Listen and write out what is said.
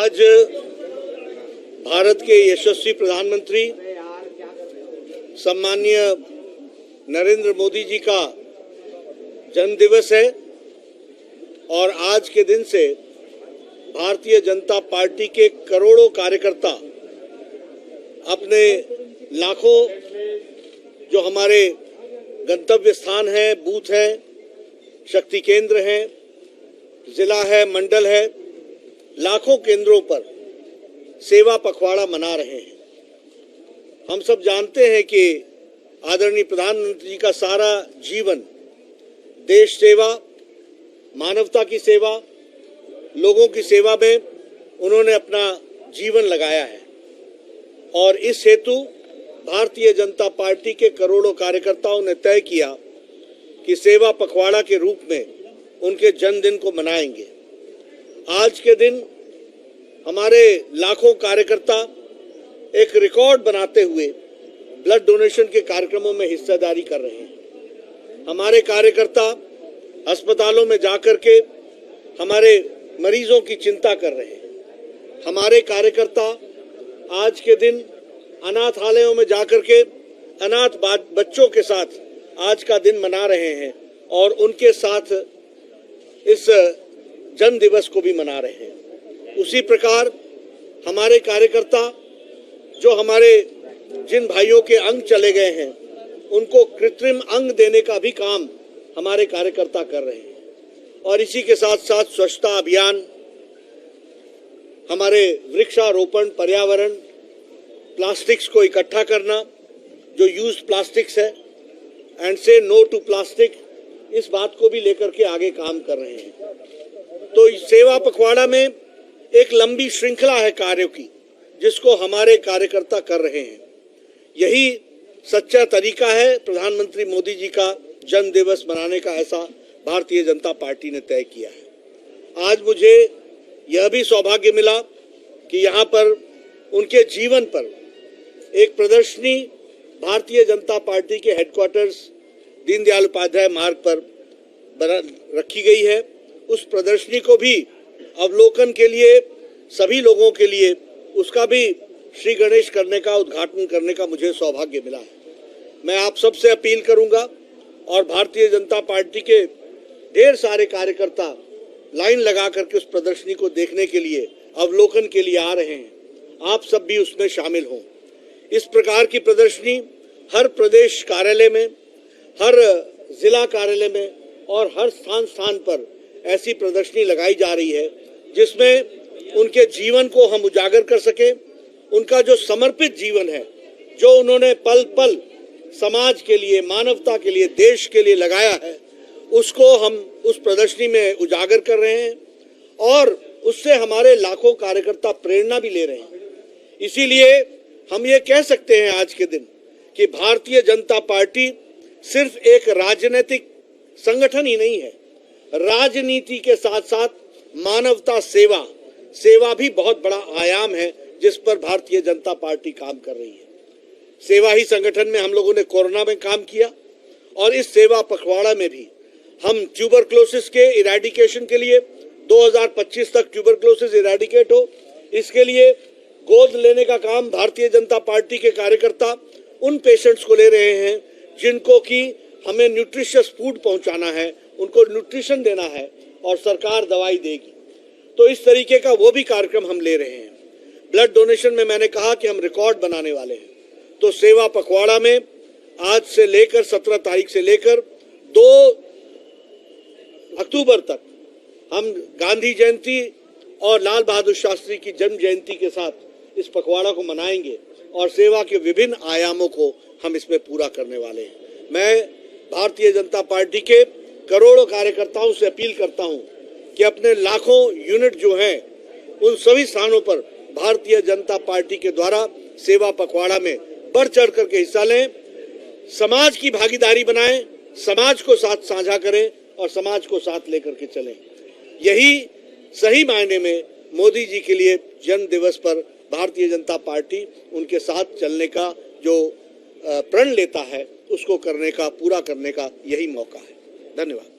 आज भारत के यशस्वी प्रधानमंत्री सम्माननीय नरेंद्र मोदी जी का जन्मदिवस है और आज के दिन से भारतीय जनता पार्टी के करोड़ों कार्यकर्ता अपने लाखों जो हमारे गंतव्य स्थान है, बूथ है, शक्ति केंद्र है, जिला है, मंडल है, लाखों केंद्रों पर सेवा पखवाड़ा मना रहे हैं। हम सब जानते हैं कि आदरणीय प्रधानमंत्री जी का सारा जीवन देश सेवा, मानवता की सेवा, लोगों की सेवा में उन्होंने अपना जीवन लगाया है और इस हेतु भारतीय जनता पार्टी के करोड़ों कार्यकर्ताओं ने तय किया कि सेवा पखवाड़ा के रूप में उनके जन्मदिन को मनाएंगे। आज के दिन हमारे लाखों कार्यकर्ता एक रिकॉर्ड बनाते हुए ब्लड डोनेशन के कार्यक्रमों में हिस्सेदारी कर रहे हैं। हमारे कार्यकर्ता अस्पतालों में जाकर के हमारे मरीजों की चिंता कर रहे हैं। हमारे कार्यकर्ता आज के दिन अनाथालयों में जाकर के अनाथ बच्चों के साथ आज का दिन मना रहे हैं और उनके साथ इस जन्म दिवस को भी मना रहे हैं। उसी प्रकार हमारे कार्यकर्ता जो हमारे जिन भाइयों के अंग चले गए हैं उनको कृत्रिम अंग देने का भी काम हमारे कार्यकर्ता कर रहे हैं और इसी के साथ साथ स्वच्छता अभियान, हमारे वृक्षारोपण, पर्यावरण, प्लास्टिक्स को इकट्ठा करना, जो यूज्ड प्लास्टिक्स है, एंड से नो टू प्लास्टिक, इस बात को भी लेकर के आगे काम कर रहे हैं। तो इस सेवा पखवाड़ा में एक लंबी श्रृंखला है कार्यों की जिसको हमारे कार्यकर्ता कर रहे हैं। यही सच्चा तरीका है प्रधानमंत्री मोदी जी का जन्म दिवस मनाने का, ऐसा भारतीय जनता पार्टी ने तय किया है। आज मुझे यह भी सौभाग्य मिला कि यहाँ पर उनके जीवन पर एक प्रदर्शनी भारतीय जनता पार्टी के हेडक्वार्टर्स दीनदयाल उपाध्याय मार्ग पर रखी गई है। उस प्रदर्शनी को भी अवलोकन के लिए सभी लोगों के लिए उसका भी श्री गणेश करने का, उद्घाटन करने का मुझे सौभाग्य मिला है। मैं आप सबसे अपील करूंगा और भारतीय जनता पार्टी के ढेर सारे कार्यकर्ता लाइन लगा करके उस प्रदर्शनी को देखने के लिए, अवलोकन के लिए आ रहे हैं, आप सब भी उसमें शामिल हों। इस प्रकार की प्रदर्शनी हर प्रदेश कार्यालय में, हर जिला कार्यालय में और हर स्थान पर ऐसी प्रदर्शनी लगाई जा रही है जिसमें उनके जीवन को हम उजागर कर सके। उनका जो समर्पित जीवन है, जो उन्होंने पल पल समाज के लिए, मानवता के लिए, देश के लिए लगाया है, उसको हम उस प्रदर्शनी में उजागर कर रहे हैं और उससे हमारे लाखों कार्यकर्ता प्रेरणा भी ले रहे हैं। इसीलिए हम ये कह सकते हैं आज के दिन कि भारतीय जनता पार्टी सिर्फ एक राजनीतिक संगठन ही नहीं है, राजनीति के साथ साथ मानवता सेवा भी बहुत बड़ा आयाम है जिस पर भारतीय जनता पार्टी काम कर रही है। सेवा ही संगठन में हम लोगों ने कोरोना में काम किया और इस सेवा पखवाड़ा में भी हम ट्यूबरक्लोसिस के इरेडिकेशन के लिए 2025 तक ट्यूबरक्लोसिस इरेडिकेट हो, इसके लिए गोद लेने का काम भारतीय जनता पार्टी के कार्यकर्ता उन पेशेंट्स को ले रहे हैं जिनको कि हमें न्यूट्रिशियस फूड पहुंचाना है, उनको न्यूट्रिशन देना है और सरकार दवाई देगी। तो इस तरीके का वो भी कार्यक्रम हम ले रहे हैं। ब्लड डोनेशन में मैंने कहा कि हम रिकॉर्ड बनाने वाले हैं, तो सेवा पखवाड़ा में आज से लेकर 17 तारीख से लेकर 2 अक्टूबर तक हम गांधी जयंती और लाल बहादुर शास्त्री की जन्म जयंती के साथ इस पखवाड़ा को मनाएंगे और सेवा के विभिन्न आयामों को हम इसमें पूरा करने वाले हैं। मैं भारतीय जनता पार्टी के करोड़ों कार्यकर्ताओं से अपील करता हूं कि अपने लाखों यूनिट जो हैं उन सभी स्थानों पर भारतीय जनता पार्टी के द्वारा सेवा पखवाड़ा में बढ़ चढ़ करके हिस्सा लें, समाज की भागीदारी बनाएं, समाज को साथ साझा करें और समाज को साथ लेकर के चलें। यही सही मायने में मोदी जी के लिए जन्म दिवस पर भारतीय जनता पार्टी उनके साथ चलने का जो प्रण लेता है उसको करने का, पूरा करने का यही मौका है। धन्यवाद।